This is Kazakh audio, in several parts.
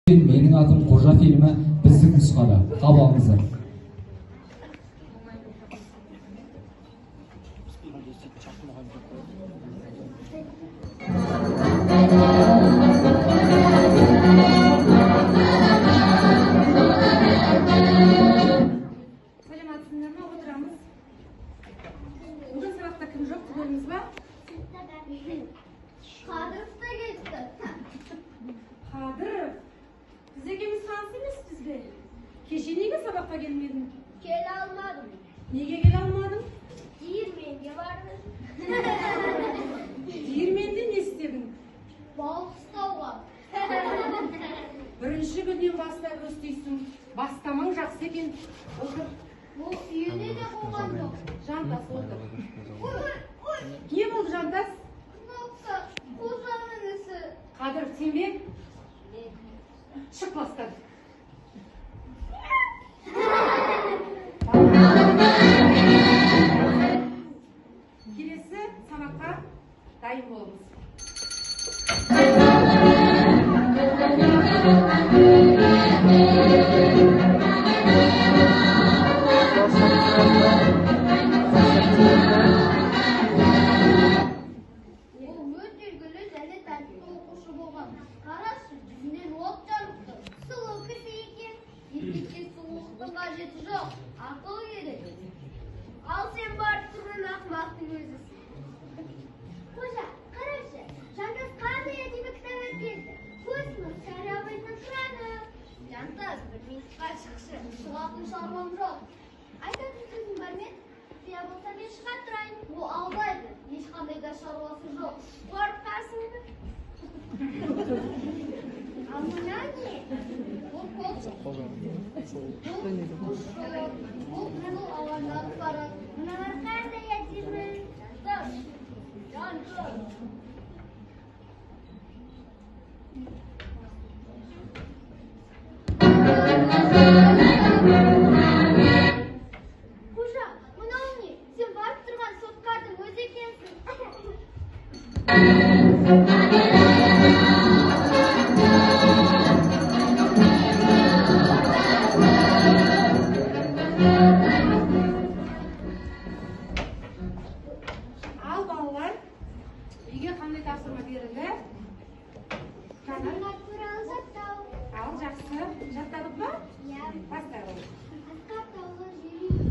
Менің атым Қожа фильмі біздің нұсқада. Қабыл алыңыздар. Саламатсыңдар ма? Отырамыз. Бүгін сабақта кім жоқ? Көрдіңіз ба? Қадыров та кетті. Қадыров. Біз екеуміз таныс емеспіз бе? Кеше неге сабаққа келмедің? Келе алмадым. Неге келе алмадың? Диірменге бардым. Диірменде не істедің? Балық ұстауға. Бірінші күннен бастап істейсің. Бастамаң жақсы екен. Отыр. Бұл үйіне де қойған жоқ. Жантас отыр. Ой, Не болды Жантас? кнопка, қожаның ісі. Қадыров сен бе? Шық класстан. Келесі сабаққа дайын болыңыз. Ол өте үлгілі және тәртіпті оқушы болған. Қарашы, жүзінен от жарықты. Сұлу кісі екен. Еркекке сұлулықтың қажеті жоқ. Ақыл керек. Ал сен барып тұрған ақымақтың өзісің. Қожа, қарашы, Жантас қандай әдемі кітап әкелді. Космос корабльдің краны. Жантас, бір минутқа шықшы. Шығатын шаруам жоқ. Айтатын сөзің бар ма? Я болса мен шыға тұрайын. Ол алдайды. Ешқандай да шаруасы жоқ. Қорқасың ба? Ал мына не? Бұл қолшық. Бұл қызыл ауанданып барады. Мыналар қандай әдемі? Жантас. Қожа, мынау не? Сен барып тұрған соткардың өзі екенсің. Ал балалар, үйге қандай тапсырма берілді? Табиғат туралы жаттау. Ал жақсы. Жаттадық па? Иә. Бастайық. Асқар таулы жүйемін.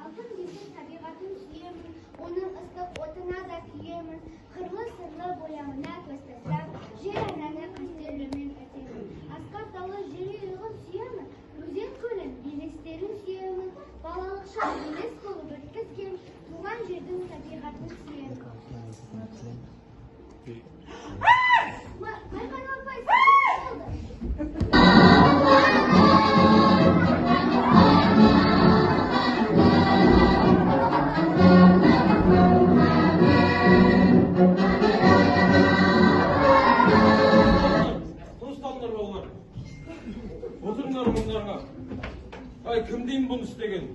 Алтын есік табиғатын сүйемін. Оның ыстық отына да күйемін. Қырлы сырлы бояуына көз тастап, жер ананы қастерлімен өтемін. Асқар таулы жүрегін сүйемін. Өзен көлін, белестерін сүйемін. Балалық шақ белес болып өткізген. Туған жердің табиғатын сүйемін. Майқан апай, сен болды. Туыстарыңдар балалар. Отырыңдар мұндарыңа. Ай, кім деймін бұны істеген?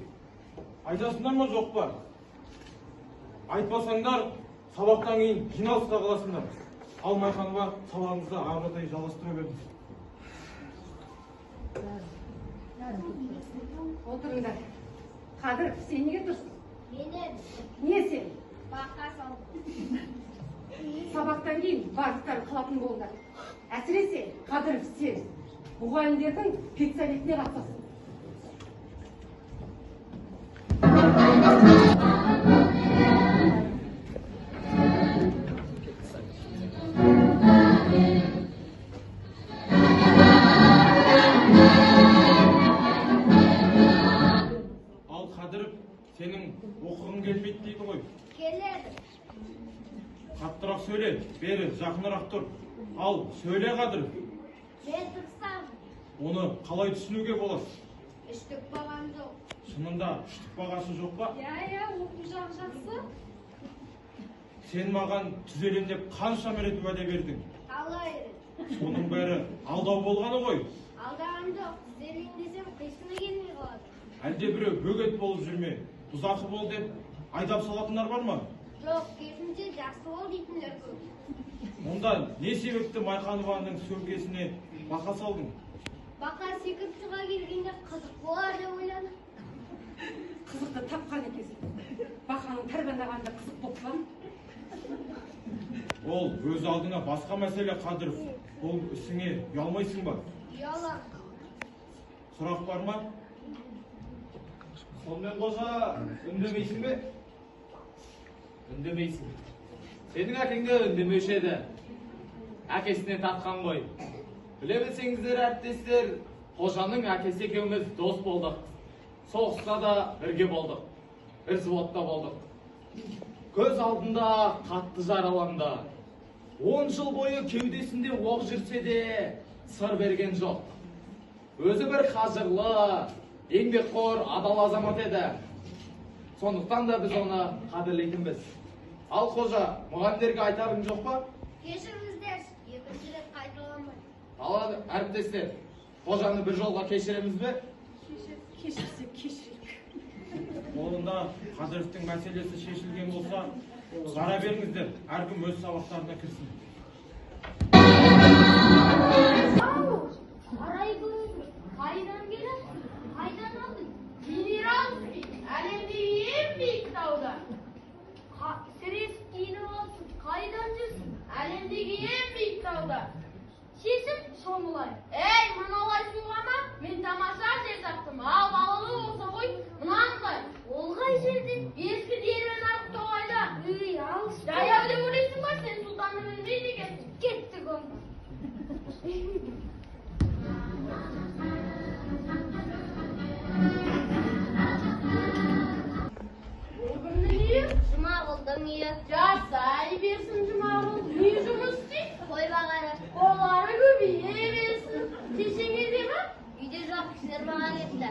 Айтасыңдар ма жоқ па? Айтпасаңдар, сабақтан кейін жиналысқа қаласыңдар. Ал Майқанова сабағыңызды ағатай жалғастыра беріңіз. Отырыңдар. Қадыр, сен неге тұрсың? Менен Не сен? бақа салды. Сабақтан кейін барлықтар қалатын болыңдар. Әсіресе Қадыров сен мұғалімдердің педсоветіне қатысасың. Ал Қадыров, сенің оқығың келмейді дейді ғой. Келеді. Қаттырақ сөйле, бері жақынырақ тұр. Ал сөйле Қадыров. Мен тұрсам, Оны қалай түсінуге болады? үштік бағам жоқ. Шынында үштік бағасы жоқ па? Иә, оқу жағы жақсы. Сен маған түзелем деп қанша рет уәде бердің? Қалай рет. Соның бәрі алдау болғаны ғой. Алдаған жоқ. Түзелейін десем қисыны келмей қалады. Әлде біреу бөгет болып жүрме? Бұзақы бол деп айдап салатындар бар ма? Жоқ, керісінше жақсы бол дейтіндер көп. Онда не себепті Майқанованың сөмкесіне бақа салдың? Бақа секіріп шыға келгенде қызық болар деп ойладым. Қызықты тапқан екенсің. Бақаның тәрбиелегенде қызық болып па? Ол өз алдыңа басқа мәселе Қадыров. Ол ісіңе ұялмайсың ба? Ұялам. Сұрақ бар ма? Сонымен қоса үндемейсің бе? Үндемейсің. Сенің әкең де үндемеуші еді. Әкесіне тартқан ғой. Біле білсеңіздер, әріптестер, қожаның әкесі екеуміз дос болдық. Соғыста да бірге болдық. Бір взводта болдық. Көз алдында қатты жараланды. 10 жыл бойы кеудесінде оқ жүрсе де сыр берген жоқ. Өзі бір қажырлы, еңбекқор, адал азамат еді. Сондықтан да біз оны қадірлейтінбіз. Ал қожа, мұғалімдерге айтарың жоқ па? Кешіріңіздер, екінші рет қайталамын. Ал әріптестер, қожаны бір жолға кешіреміз бе? Кешірсек, кешірік. Онда Қадыровтың мәселесі шешілген болса, бара беріңіздер, әркім өз сабақтарына кірсін. Арай көріңіз, қайдан келесің? Қайдан алдың? Минералский, әлемдегі ең биік тауда. Сіресіп киініп алсың, қайдан жүрсің? Әлемдегі ең биік тауда. Шешім шомылай. Ей, мыналай суға ма? Мен тамаша жер таптым. Ал балалы болса ғой, мынандай. Ол қай жерде? Ескі диірмен арық тоғайда. Үй, алыс. Жаяу деп ойлайсың ба? Сен сұлтанды білмейді екенсің. Кеттік онда. Өмірінің үйі? Жұмағұлдың үйі. Жасай берсін Жұмағұл. Не жұмыс істейді? Қой бағары. Қолары көбейе берсін. Шешеңе де ма? Үйде жоқ, кісілер маған кетті.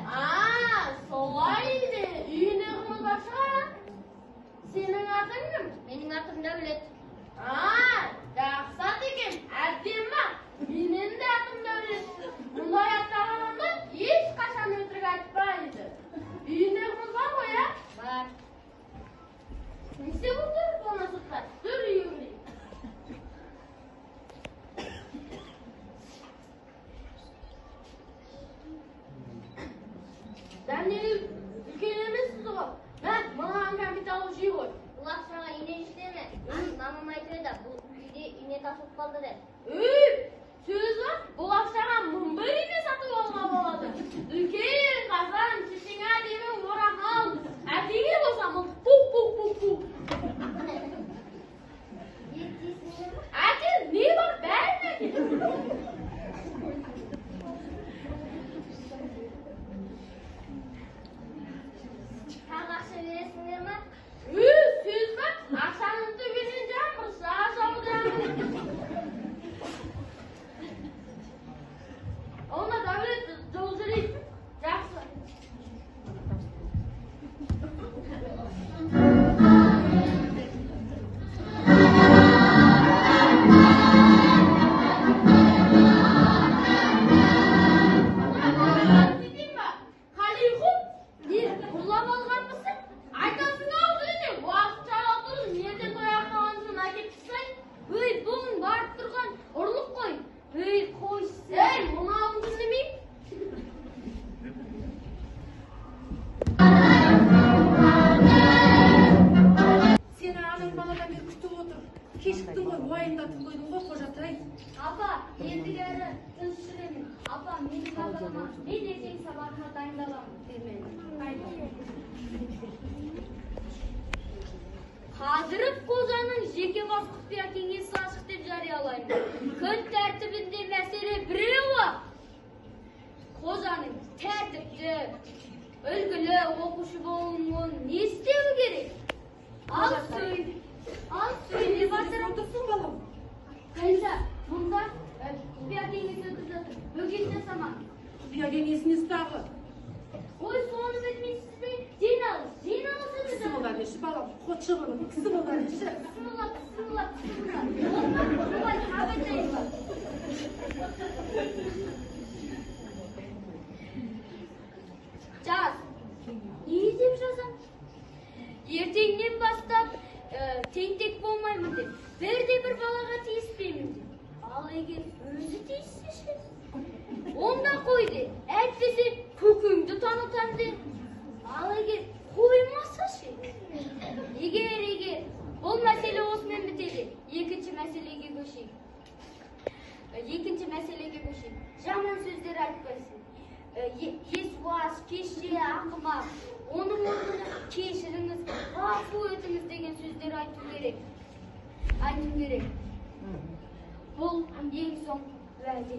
Солай де. Үйіне қымыз бар шығар. Сенің атың кім? Менің атым Дәулет. Жақсат екен. Әдем ма? Менің де атым Дәулет. Мұндай аттаған адамдар ешқашан өтірік айтпайды. Үйіне қымыз бар ғой, а? Бар. Не істеп отыр? Оны сыртқа. Жүр үйіңе. Дәнел үлкен емессіз ғой. Маған капиталы жей ғой. Бұл ақшаға ине жетеме? Мамам айтып еді, бұл үйде ине тасып қалды деп. Сөз бар, бұл ақшаға бір ине сатып алуға болады. Үлкен қазан, шешеңе әдемі орамал, әкеңе болса бұл пу-пу-пу-пу. Әке, не бар? Бәрін әке. Тағы ақша бересіңдер ма? Сөз бар, ақшаның төбеден жаңбыр, жауды жаңбыр. Ona Dәулет жол жүрейік. Жақсы. Қалиху, не ұрлап алғанмысың? Айтасың ау өзіне, уақыт жаратылып, неден тояқтағансын әкеп тастайын. Бұның барып тұрған ұрлық қой. Қойсын. Мынауың түсінемей? Сені анаң баладан бері күтіп отыр. Кешіктің ғой, уайымдатып қойдың ғой, қожатай. Апа, ендігәрі тыныш жүремін. Апа, менің бағыма не десең сабағыма дайындаламын. Қадыров қожаның жеке бас құпия кеңесі ашық деп жариялаймын. Күн тәртібінде мәселе біреу-ақ. Қожаның тәртіпті, үлгілі оқушы болуын не істеу керек? Ал сөйле. Не бастырып тұрсың балам? Қайда? Мұнда құпия кеңесі өтіп жатыр. Бөгет жасама. Құпия кеңесін естағы. Ой, соны білмейсіз бе? Жиналыс. Кісі боларышы балам, қотшығының кісі боларышы. Сымылап. Олай қабылдайын ба? Жаз. Не деп жазам? Ертеңнен бастап тентек болмаймын деп. Бірде бір балаға тиіспеймін деп. Ал егер өзі тиіссеші? Онда қойды. Әйтпесе көкеңді танытамды. Ал егер қоймаса ше? Егер бұл мәселе осымен бітеді. Екінші мәселеге көшейік. Жаман сөздер айтпайсың. Есуас, кеше, ақымақ. Оның орнына кешіріңіз, ғафу етіңіз деген сөздер айту керек. Бұл ең соңғы уәде.